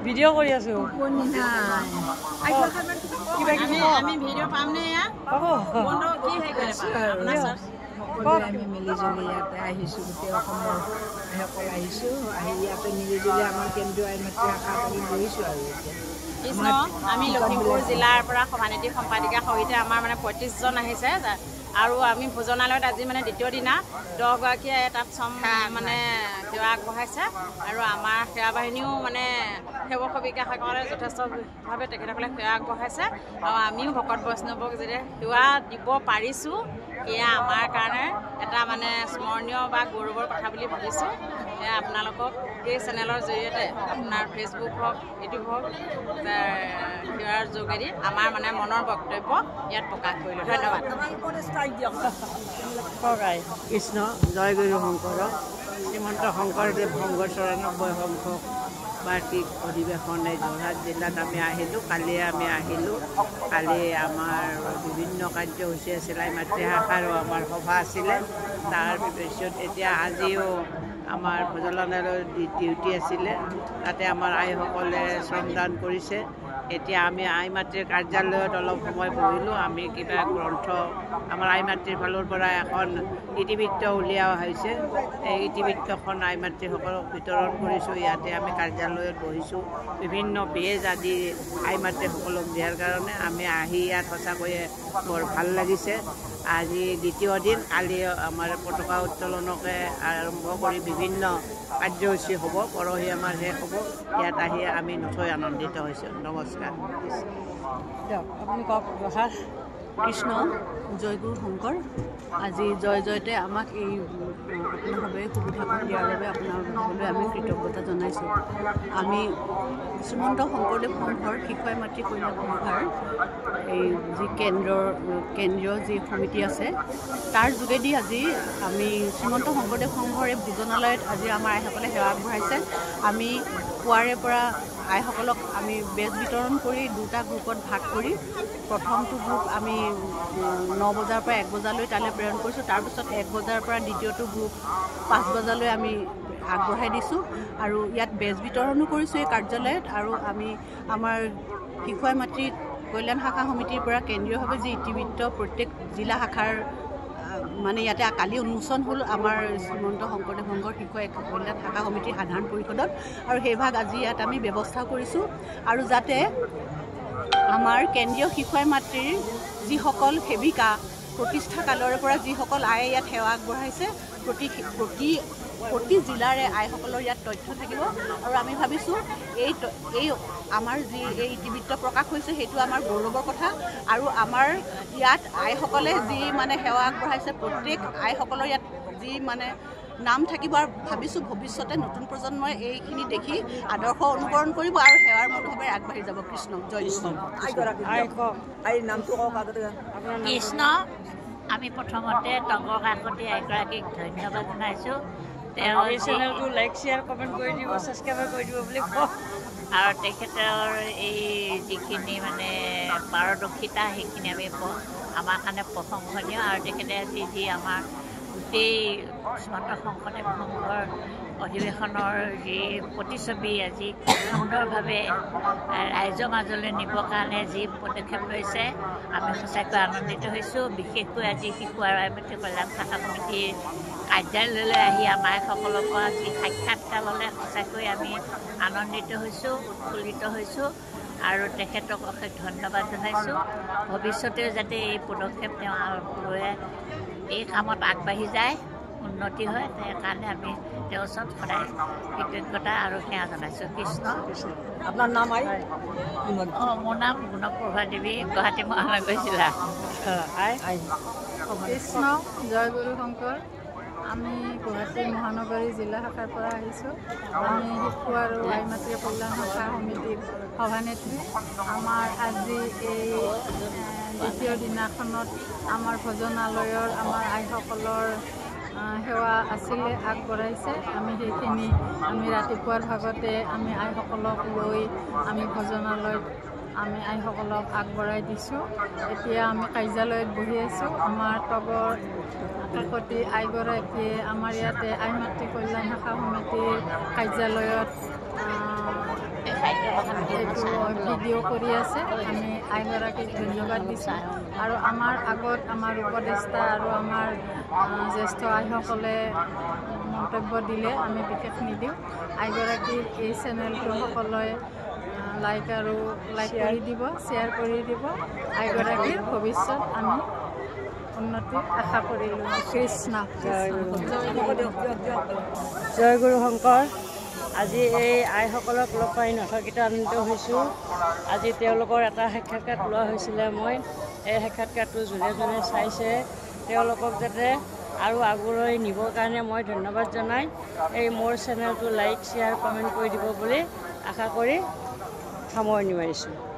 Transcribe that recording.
Video' কৰি আছো আমি ভিডিঅ' পাম নে আমি মিলিজুলি ইয়াতে আহিছোঁ গোটেই অসমৰ আইসকল আহিছোঁ আহি ইয়াতে মিলিজুলি আমাৰ কেন্দ্ৰীয় আইন মাতৃ শাখা পাতি বহিছোঁ আৰু কৃষ্ণ আমি লখিমপুৰ জিলাৰ পৰা সভানেত্ৰী সম্পাদিকাৰ সৈতে আমাৰ মানে 35জন আহিছে আৰু আমি ভোজনালয়ত আজি মানে দ্বিতীয় দিনা 10গৰাকীয়ে তাত মানে সেৱা আগবঢ়াইছে আৰু আমাৰ সেৱা বাহিনীও মানে সেৱক সেৱিকাসকলে যথেষ্টভাৱে তেখেতসকলে সেৱা আগবঢ়াইছে আৰু আমিও ভকত বৈষ্ণৱক যেতিয়া সেৱা দিব পাৰিছোঁ এয়া আমাৰ কাৰণে এটা মানে স্মৰণীয় বা গৌৰৱৰ কথা বুলি ভাবিছোঁ এয়া আপোনালোকক এই চেনেলৰ জৰিয়তে আপোনাৰ ফেচবুক হওক ইউটিউব হওক সেৱাৰ যোগেদি আমাৰ মানে মনৰ বক্তব্য ইয়াত প্ৰকাশ কৰিলোঁ ধন্যবাদ কৃষ্ণ জয়গুৰু শংকৰ শ্ৰীমন্ত শংকৰদেৱ সংঘৰ 94 সংখ্যক বাৰ্ষিক অধিৱেশন এই যোৰহাট জিলাত আমি আহিলোঁ কালি আমি আহিলোঁ কালি আমাৰ বিভিন্ন কাৰ্যসূচী আছিলে আই মাতৃ শাখাৰো আমাৰ সভা আছিলে তাৰ পিছত এতিয়া আজিও আমাৰ ভোজনালয়ৰ ডিউটি আছিলে তাতে আমাৰ আইসকলে শ্ৰমদান কৰিছে এতিয়া আমি আই মাতৃৰ কাৰ্যালয়ত অলপ সময় বহিলোঁ আমি কিবা গ্ৰন্থ আমাৰ আই মাতৃৰ ফালৰ পৰা এখন ইতিবৃত্ত উলিওৱা হৈছে এই ইতিবৃত্তখন আই মাতৃসকলক বিতৰণ কৰিছোঁ ইয়াতে আমি কাৰ্যালয়ত বহিছোঁ বিভিন্ন বেজ আদি আই মাতৃসকলক দিয়াৰ কাৰণে আমি আহি ইয়াত সঁচাকৈয়ে বৰ ভাল লাগিছে আজি দ্বিতীয় দিন কালি আমাৰ পতাকা উত্তোলনকে আৰম্ভ কৰি বিভিন্ন কাৰ্যসূচী হ'ব পৰহি আমাৰ শেষ হ'ব ইয়াত আহি আমি নথৈ আনন্দিত হৈছোঁ নমস্কাৰ আপুনি কওক কৃষ্ণ জয়গুৰু শংকৰ আজি জয় জয়তে আমাক এই আপোনাৰভাৱে সুবিধাকণ দিয়াৰ বাবে আপোনাৰ সকলোৱে আমি কৃতজ্ঞতা জনাইছোঁ আমি শ্ৰীমন্ত শংকৰদেৱ সংঘৰ শিশুৱাই মাতৃ কল্যাণ সভাৰ এই যি কেন্দ্ৰীয় যি সমিতি আছে তাৰ যোগেদি আজি আমি শ্ৰীমন্ত শংকৰদেৱ সংঘৰ এই ভোজনালয়ত আজি আমাৰ আইসকলে সেৱা আগবঢ়াইছে আমি পুৱাৰে পৰা আইসকলক আমি বেজ বিতৰণ কৰি দুটা গ্ৰুপত ভাগ কৰি প্ৰথমটো গ্ৰুপ আমি 9 বজাৰ পৰা 1 বজালৈ তালৈ প্ৰেৰণ কৰিছোঁ তাৰপিছত 1 বজাৰ পৰা দ্বিতীয়টো গ্ৰুপ 5 বজালৈ আমি আগবঢ়াই দিছোঁ আৰু ইয়াত বেজ বিতৰণো কৰিছোঁ এই কাৰ্যালয়ত আৰু আমি আমাৰ শিশুৱাই মাতৃ কল্যাণ শাখা সমিতিৰ পৰা কেন্দ্ৰীয়ভাৱে যি ইতিবৃত্ত প্ৰত্যেক জিলা শাখাৰ মানে ইয়াতে কালি উন্মোচন হ'ল আমাৰ শ্ৰীমন্ত শংকৰদেৱ সংঘৰ শিশুৱাই কল্যাণ শাখা সমিতিৰ সাধাৰণ পৰিষদত আৰু সেইভাগ আজি ইয়াত আমি ব্যৱস্থা কৰিছোঁ আৰু যাতে আমাৰ কেন্দ্ৰীয় শিশুৱাই মাতৃৰ যিসকল সেৱিকা প্ৰতিষ্ঠা কালৰে পৰা যিসকল আয়ে ইয়াত সেৱা আগবঢ়াইছে প্ৰতি জিলাৰে আইসকলৰ ইয়াত তথ্য থাকিব আৰু আমি ভাবিছোঁ এই আমাৰ যি এই ইতিবৃত্ত প্ৰকাশ হৈছে সেইটো আমাৰ গৌৰৱৰ কথা আৰু আমাৰ ইয়াত আইসকলে যি মানে সেৱা আগবঢ়াইছে প্ৰত্যেক আইসকলৰ ইয়াত যি মানে নাম থাকিব আৰু ভাবিছোঁ ভৱিষ্যতে নতুন প্ৰজন্মই এইখিনি দেখি আদৰ্শ অনুকৰণ কৰিব আৰু সেৱাৰ মনোভাৱেৰে আগবাঢ়ি যাব কৃষ্ণ জয় কৃষ্ণ আমি প্ৰথমতে টগৰ কাকতি আইগৰাকীক ধন্যবাদ জনাইছোঁ তেওঁ এই চেনেলটো লাইক শ্বেয়াৰ কমেণ্ট কৰি দিব ছাবস্ক্ৰাইব কৰি দিব বুলি কওঁ আৰু তেখেতৰ এই যিখিনি মানে পাৰদৰ্শিতা সেইখিনি আমি আমাৰ কাৰণে প্ৰশংসনীয় আৰু তেখেতে যি আমাৰ গোটেই শ্ৰীমন্ত শংকৰদেৱ সংঘৰ অধিৱেশনৰ যি প্ৰতিচ্ছবি আজি সুন্দৰভাৱে ৰাইজৰ মাজলৈ নিবৰ কাৰণে যি পদক্ষেপ লৈছে আমি সঁচাকৈ আনন্দিত হৈছোঁ বিশেষকৈ আজি শিশু আৰু আই মাতৃ কল্যাণ শাখা সমিতিৰ কাৰ্যালয়লৈ আহি আমাৰ সকলৰ পৰা যি সাক্ষাৎকাৰ ল'লে সঁচাকৈ আমি আনন্দিত হৈছোঁ উৎফুল্লিত হৈছোঁ আৰু তেখেতক অশেষ ধন্যবাদ জনাইছোঁ ভৱিষ্যতেও যাতে এই পদক্ষেপ তেওঁ লৈ এই কামত আগবাঢ়ি যায় উন্নতি হয় সেইকাৰণে আমি তেওঁৰ ওচৰত সদায় কৃতজ্ঞতা আৰু সেৱা জনাইছোঁ। কৃষ্ণ। আপোনাৰ নাম আই? মোৰ নাম গুণপ্ৰভা দেৱী, গুৱাহাটী মহানগৰ জিলা। কৃষ্ণ। জয় গুৰু শংকৰ। আমি গুৱাহাটী মহানগৰী জিলা শাখাৰ পৰা আহিছোঁ। আমি শিশু আৰু আই মাতৃ কল্যাণ শাখা সমিতিৰ সভানেত্ৰী। আমাৰ আজি এই দ্বিতীয় দিনাখনত আমাৰ ভজনালয়ৰ আমাৰ আইসকলৰ সেৱা আছিলে, আগবঢ়াইছে। আমি সেইখিনি আমি ৰাতিপুৱাৰ ভাগতে আমি আইসকলক লৈ আমি ভজনালয়ত আমি আইসকলক আগবঢ়াই দিছোঁ। এতিয়া আমি কাৰ্যালয়ত বহি আছোঁ। আমাৰ তগৰ কাকতি আইগৰাকীয়ে আমাৰ ইয়াতে আই মাতৃ কল্যাণ শাখা সমিতিৰ কাৰ্যালয়ত এইটো ভিডিঅ' কৰি আছে। আমি আইগৰাকীক ধন্যবাদ দিছোঁ। আৰু আমাৰ আগত আমাৰ উপদেষ্টা আৰু আমাৰ জ্যেষ্ঠ আইসকলে মন্তব্য দিলে আমি বিশেষ নিদিওঁ। আইগৰাকীৰ এই চেনেলটো সকলোৱে লাইক কৰি দিব, শ্বেয়াৰ কৰি দিব। আইগৰাকীৰ ভৱিষ্যত আমি উন্নতি আশা কৰিলোঁ। কৃষ্ণ। জয় গুৰু শংকৰ। আজি এই আইসকলক লগ পাই নথকিত আনন্দিত হৈছোঁ। আজি তেওঁলোকৰ এটা সাক্ষাৎকাৰ লোৱা হৈছিলে। মই এই সাক্ষাৎকাৰটো যোনে যোনে চাইছে তেওঁলোকক যাতে আৰু আগলৈ নিবৰ কাৰণে মই ধন্যবাদ জনাই এই মোৰ চেনেলটো লাইক শ্বেয়াৰ কমেণ্ট কৰি দিব বুলি আশা কৰি সামৰণি মাৰিছোঁ।